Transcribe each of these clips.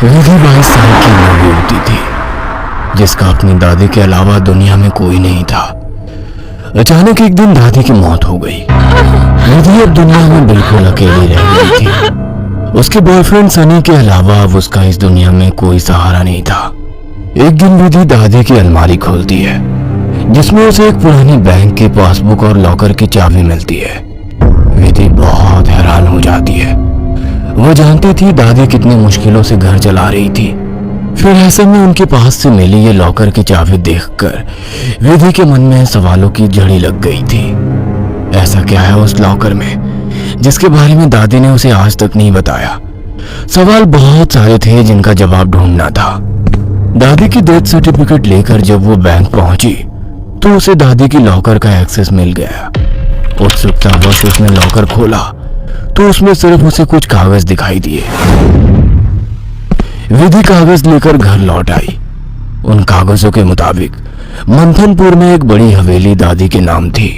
विधि 22 साल की नवी युवती थी जिसका अपनी दादी के अलावा दुनिया में कोई नहीं था। अचानक एक दिन दादी की मौत हो गई। विधि अब दुनिया में बिल्कुल अकेली रह गई थी। उसके बॉयफ्रेंड सनी के अलावा अब उसका इस दुनिया में कोई सहारा नहीं था। एक दिन विधि दादी की अलमारी खोलती है जिसमें उसे एक पुरानी बैंक की पासबुक और लॉकर की चाबी मिलती है। विधि बहुत हैरान हो जाती है। वो जानती थी दादी कितनी मुश्किलों से घर चला रही थी। फिर ऐसे में उनके पास से मिली ये लॉकर की चाबी देखकर विधि के मन में सवालों की झड़ी लग गई थी। ऐसा क्या है उस लॉकर में जिसके बारे में दादी ने उसे आज तक नहीं बताया? सवाल बहुत सारे थे जिनका जवाब ढूंढना था। दादी की डेथ सर्टिफिकेट लेकर जब वो बैंक पहुंची तो उसे दादी की लॉकर का एक्सेस मिल गया। उत्सुकतावश उसने लॉकर खोला तो उसमें सिर्फ उसे कुछ कागज दिखाई दिए। विधि कागज लेकर घर लौट आई। उन कागजों के मुताबिक मंथनपुर में एक बड़ी हवेली दादी के नाम थी।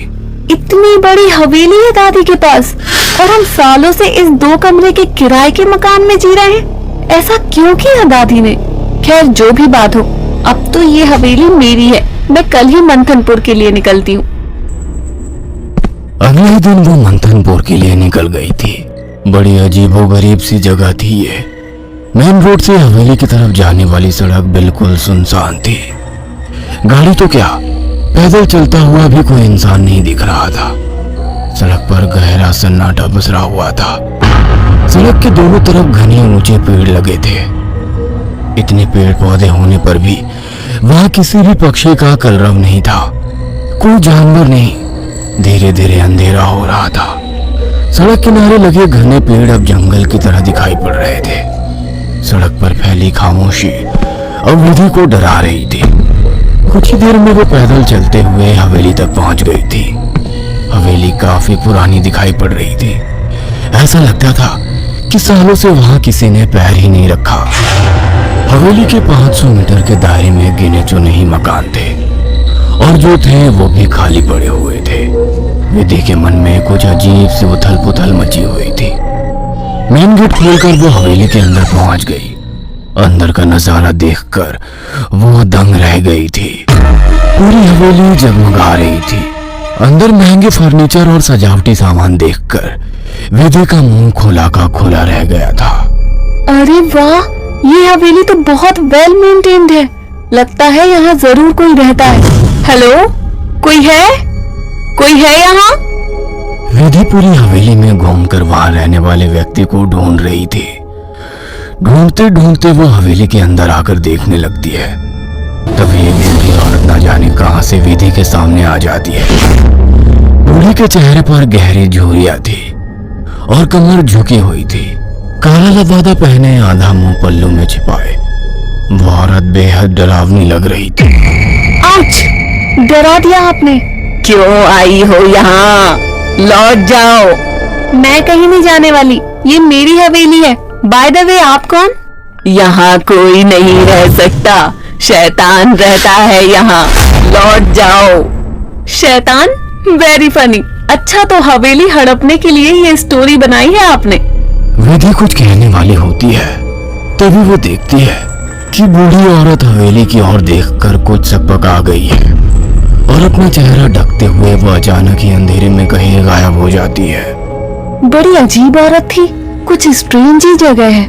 इतनी बड़ी हवेली है दादी के पास और हम सालों से इस 2 कमरे के किराए के मकान में जी रहे हैं। ऐसा क्यों किया दादी ने? खैर जो भी बात हो, अब तो ये हवेली मेरी है। मैं कल ही मंथनपुर के लिए निकलती हूँ। अगले दिन वो मंथनपुर के लिए निकल गई थी। बड़ी अजीबोगरीब सी जगह थी ये। मेन रोड से हवेली की तरफ जाने वाली सड़क बिल्कुल सुनसान थी। गाड़ी तो क्या, पैदल चलता हुआ भी कोई इंसान नहीं दिख रहा था। सड़क पर गहरा सन्नाटा पसरा हुआ था। सड़क के दोनों तरफ घने ऊंचे पेड़ लगे थे। इतने पेड़ पौधे होने पर भी वहां किसी भी पक्षी का कलरव नहीं था। कोई जानवर नहीं। धीरे धीरे अंधेरा हो रहा था। सड़क किनारे लगे घने पेड़ अब जंगल की तरह दिखाई पड़ रहे थे। सड़क पर फैली खामोशी अब विधि को डरा रही थी। कुछ ही देर में वो पैदल चलते हुए हवेली तक पहुंच गई थी। हवेली काफी पुरानी दिखाई पड़ रही थी। ऐसा लगता था कि सालों से वहां किसी ने पैर ही नहीं रखा। हवेली के 500 मीटर के दायरे में गिने चुने ही मकान थे और जो थे वो भी खाली पड़े हुए थे। विधि के मन में कुछ अजीब सी उथल पुथल मची हुई थी। मेन गेट खोलकर वो हवेली के अंदर पहुंच गई। अंदर का नजारा देखकर वो दंग रह गई थी। पूरी हवेली जगमगा रही थी। अंदर महंगे फर्नीचर और सजावटी सामान देखकर विधि का मुंह खोला का खोला रह गया था। अरे वाह, ये हवेली तो बहुत वेल मेंटेन्ड है। लगता है यहाँ जरूर कोई रहता है। हेलो, कोई है? कोई है यहाँ? विधि पूरी हवेली में घूमकर वहां रहने वाले व्यक्ति को ढूंढ रही थी। ढूंढते ढूंढते वो हवेली के अंदर आकर देखने लगती है। तभी एक बूढ़ी औरत न जाने कहां से विधि के सामने आ जाती है। बूढ़ी के चेहरे पर गहरी झुर्रियां थी और कमर झुकी हुई थी। काला लबादा पहने, आधा मुंह पल्लू में छिपाए। वो औरत बेहद डरावनी लग रही थी। आउच! डरा दिया आपने। क्यों आई हो यहाँ? लौट जाओ। मैं कहीं नहीं जाने वाली। ये मेरी हवेली है। बाय द वे, आप कौन? यहाँ कोई नहीं रह सकता। शैतान रहता है यहाँ। लौट जाओ। शैतान? Very funny. अच्छा, तो हवेली हड़पने के लिए ये स्टोरी बनाई है आपने? विधि कुछ कहने वाली होती है, तभी वो देखती है कि बूढ़ी औरत हवेली की ओर देखकर कुछ सकपका गई है और अपना चेहरा ढकते हुए वो अचानक ही अंधेरे में कहीं गायब हो जाती है। बड़ी अजीब औरत थी। कुछ स्ट्रेंज ही जगह है।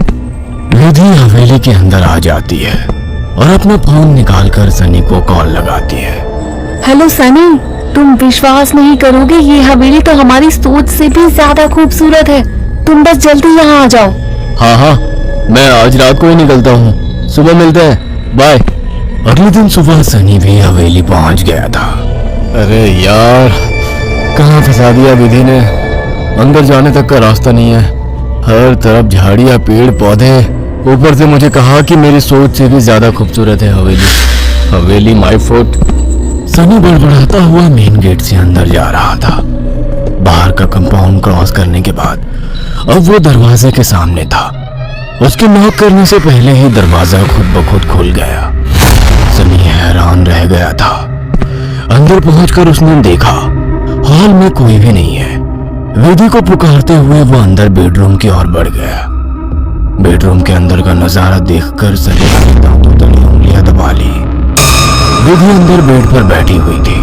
विधि हवेली के अंदर आ जाती है और अपना फोन निकालकर सनी को कॉल लगाती है। हेलो सनी, तुम विश्वास नहीं करोगे, ये हवेली तो हमारी सोच से भी ज्यादा खूबसूरत है। तुम बस जल्दी यहाँ आ जाओ। हाँ, मैं आज रात को ही निकलता हूँ। सुबह मिलते हैं, बाय। अगले दिन सुबह सनी भी हवेली पहुंच गया था। अरे यार, कहाँ फंसा दिया विधि ने। अंदर जाने तक का रास्ता नहीं है। हर तरफ झाड़ियाँ, पेड़ पौधे। ऊपर से मुझे कहा कि मेरी सोच से भी ज्यादा खूबसूरत है हवेली माय फुट। सनी बड़बड़ाता हुआ मेन गेट से अंदर जा रहा था। बाहर का कंपाउंड क्रॉस करने के बाद अब वो दरवाजे के सामने था। उसके नॉक करने से पहले ही दरवाजा खुद ब खुद खुल गया। सनी हैरान रह गया था। अंदर पहुंचकर उसने देखा हॉल में कोई भी नहीं है। विधि को पुकारते हुए वो अंदर बेडरूम की ओर बढ़ गया। बेडरूम के अंदर का नजारा देखकर सनी ने दांतों तले उंगलियां दबा ली। विधि अंदर बेड पर बैठी हुई थी।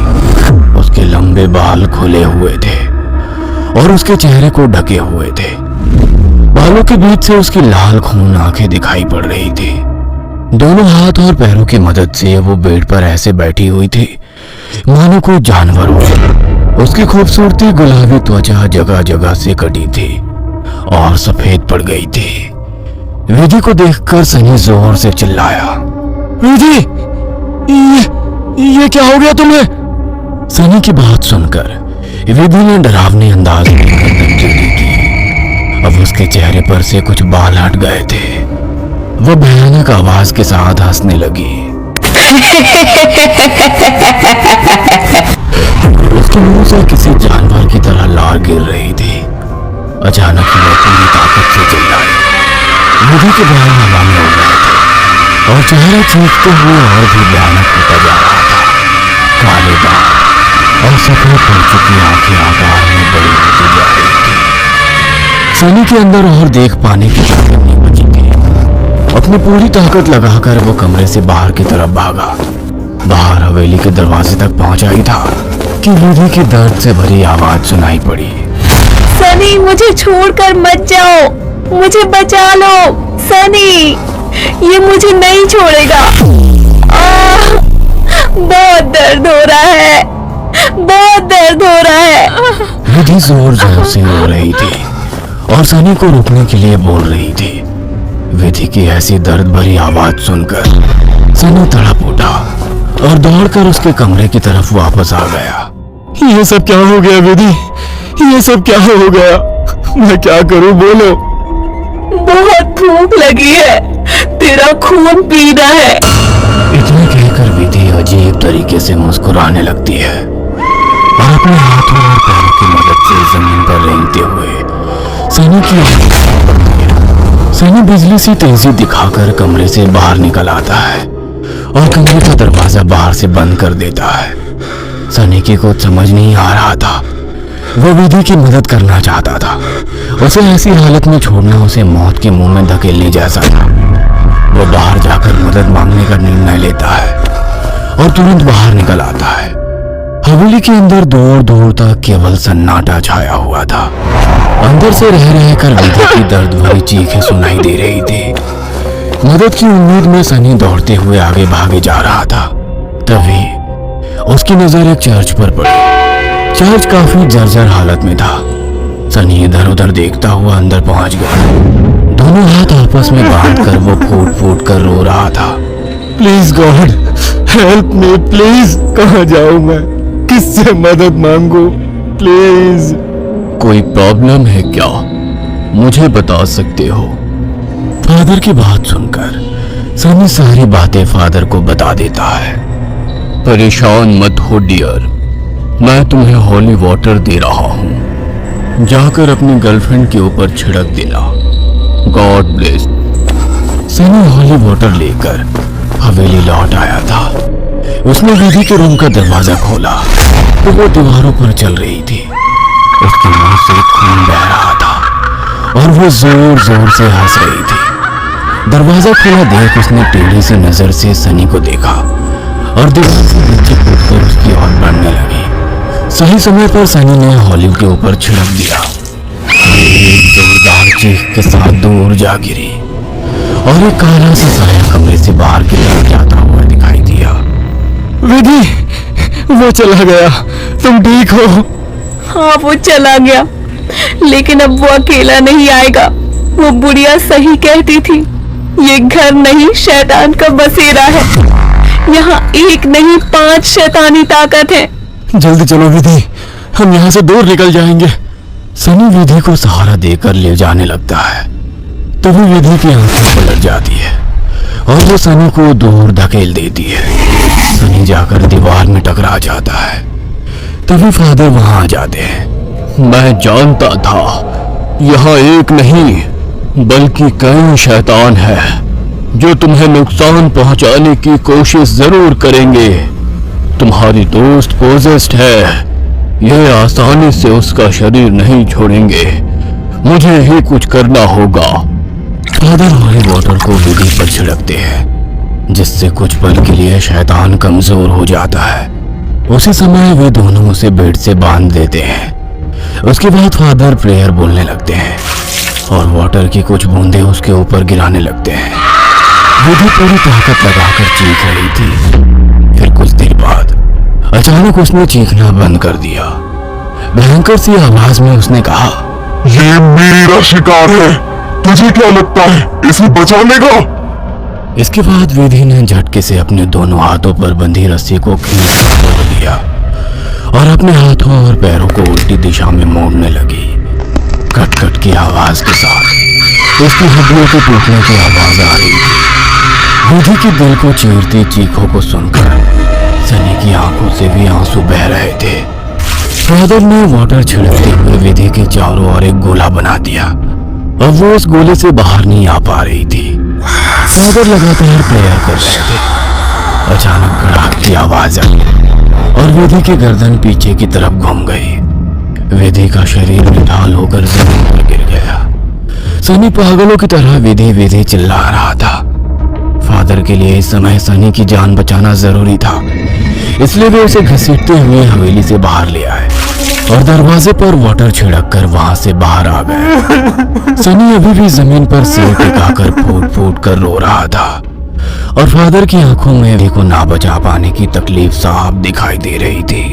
उसके लंबे बाल खुले हुए थे और उसके चेहरे को ढके हुए थे। बालों के बीच से उसकी लाल खून आंखें दिखाई पड़ रही थी। दोनों हाथ और पैरों की मदद से वो बेड पर ऐसे बैठी हुई थी मानो कोई जानवर हो। उसकी खूबसूरती गुलाबी त्वचा जगह जगह से कटी थी और सफेद पड़ गई थी। विधि को देखकर सनी जोर से चिल्लाया, विधि, ये क्या हो गया तुम्हें? सनी की बात सुनकर विधि ने डरावने अंदाज में तब्दीली की। अब उसके चेहरे पर से कुछ बाल हट गए थे। वो भयानक आवाज के साथ हंसने लगी। उसके मुंह से किसी जानवर की तरह लार गिर रही थी। अचानक ही वो पूरी ताकत से चिल्लाई। विधि के बाल हवा में उड़ रहे थे और चेहरा चीखते हुए और भी भयानक होता जा रहा था। काले बाल और सफेद पड़ चुकी आंखें आकार में बड़ी होती जा रही थी। सनी के अंदर और देख पाने की ताकत नहीं बची थी। अपनी पूरी ताकत लगाकर वो कमरे से बाहर की तरफ भागा। बाहर हवेली के दरवाजे तक पहुंचा ही था कि विधि की दर्द से भरी आवाज सुनाई पड़ी। सनी, मुझे छोड़कर मत जाओ, मुझे बचा लो। सनी, ये मुझे नहीं छोड़ेगा। बहुत दर्द हो रहा है, बहुत दर्द हो रहा है। विधि जोर जोर से रो रही थी और सनी को रुकने के लिए बोल रही थी। विधि की ऐसी दर्द भरी आवाज सुनकर सनी तड़प उठा और दौड़कर उसके कमरे की तरफ वापस आ गया। ये सब क्या हो गया विधि? ये सब क्या हो गया? मैं क्या करूं, बोलो। बहुत भूख लगी है, तेरा खून पीना है। इतना कहकर विधि अजीब तरीके से मुस्कुराने लगती है और अपने हाथों और पैरों की मदद से जमीन पर रेंगते हुए सनी की सनी बिजली सी तेजी दिखाकर कमरे से बाहर निकल आता है और कमरे का दरवाजा बाहर से बंद कर देता है। सनी की कुछ समझ नहीं आ रहा था। वो विधि की मदद करना चाहता था। उसे ऐसी हालत में छोड़ना उसे मौत के मुंह में धकेलने जैसा था। वो बाहर जाकर मदद मांगने का निर्णय लेता है और तुरंत बाहर निकल आता है। हवेली के अंदर दूर दूर तक केवल सन्नाटा छाया हुआ था। अंदर से रह रहकर विधि की दर्द भरी चीखें सुनाई दे रही थी। मदद की उम्मीद में सनी दौड़ते हुए आगे भागे जा रहा था। तभी उसकी नजर एक चर्च पर पड़ी। चर्च काफी जर्जर हालत में था। सनी इधर उधर देखता हुआ अंदर पहुंच गया। दोनों हाथ आपस में बांधकर वो फूट फूट कर रो रहा था। Please God help me, please. कहाँ जाऊं मैं? किससे मदद मांगू? प्लीज। कोई प्रॉब्लम है क्या? मुझे बता सकते हो? फादर की बात सुनकर सनी सारी बातें फादर को बता देता है। परेशान मत हो डियर, मैं तुम्हें हॉली वाटर दे रहा हूँ। जाकर अपनी गर्लफ्रेंड के ऊपर छिड़क देना। God bless. Sunny holy water लेकर हवेली लौट आया था। उसने विधि के रूम का दरवाजा खोला तो वो दीवारों पर चल रही थी। उसके मुंह से खून बह रहा था और वो जोर जोर से हंस रही थी। दरवाजा खुला देख उसने टेढ़ी सी नजर से सनी को देखा और दीवार से नीचे कूदकर उसकी ओर बढ़ने लगी। सही समय पर सनी ने हॉली के ऊपर छिड़क दिया। एक जोरदार चीख के साथ दूर जा गिरी और एक काला सा साया कमरे से बाहर की तरफ जाता हुआ दिखाई दिया। विधि, वो चला गया। तुम ठीक हो? हाँ, वो चला गया, लेकिन अब वो अकेला नहीं आएगा। वो बुढ़िया सही कहती थी, ये घर नहीं शैतान का बसेरा है। यहाँ एक नहीं 5 शैतानी ताकत है। जल्दी चलो विधि, हम यहाँ से दूर निकल जाएंगे। सनी विधि को सहारा देकर ले जाने लगता है। तभी विधि की आंखें पलट जाती है और वो सनी को दूर धकेल देती है। सनी जाकर दीवार में टकरा जाता है। तभी फादर वहां आ जाते हैं। मैं जानता था यहाँ एक नहीं बल्कि कई शैतान है जो तुम्हें नुकसान पहुंचाने की कोशिश जरूर करेंगे। तुम्हारी दोस्त पोजेस्ड है, यह आसानी से उसका शरीर नहीं छोड़ेंगे। मुझे ही कुछ करना होगा। फादर हॉली वाटर को विधि पर छिड़कते हैं, जिससे कुछ पल के लिए शैतान कमजोर हो जाता है। उसी समय वे दोनों उसे बेड से बांध देते हैं। उसके बाद फादर प्रेयर बोलने लगते हैं और वाटर की कुछ बूंदें उसके ऊपर गिराने लगते हैं। विधि पूरी ताकत लगाकर चीख रही थी। फिर कुछ देर बाद अचानक उसने चीखना बंद कर दिया। भयंकर सी आवाज में उसने कहा, ये मेरा शिकार है, तुझे क्या लगता है इसे बचा लेगा? इसके बाद विधि ने झटके से अपने दोनों हाथों पर बंधी रस्सी को खींचकर तोड़ दिया और अपने हाथों और पैरों को उल्टी दिशा में मोड़ने लगी। कट कट की आवाज के साथ उसकी हड्डियों के टूटने की आवाज आ रही थी। विधि के दिल को चीरती चीखों को सुनकर सनी की आंखों से भी आंसू बह रहे थे। फादर ने वाटर छिड़कते हुए विधि के चारों ओर एक गोला बना दिया। अब वो उस गोले से बाहर नहीं आ पा रही थी। फादर लगातार प्रेयर कर रहे थे। अचानक कड़ाक की आवाज आई और विधि की गर्दन पीछे की तरफ घूम गई। विधि का शरीर निढाल होकर जमीन पर गिर गया। सनी पागलों की तरह विधि विधि चिल्ला रहा था। फादर के लिए इस समय सनी की जान बचाना जरूरी था, इसलिए वे उसे घसीटते हुए हवेली से बाहर ले आए और दरवाजे पर वाटर छिड़क कर वहां से बाहर आ गए। सनी अभी भी जमीन पर सिर टिकाकर फूट फूट कर रो रहा था और फादर की आंखों में भी को ना बचा पाने की तकलीफ साफ दिखाई दे रही थी।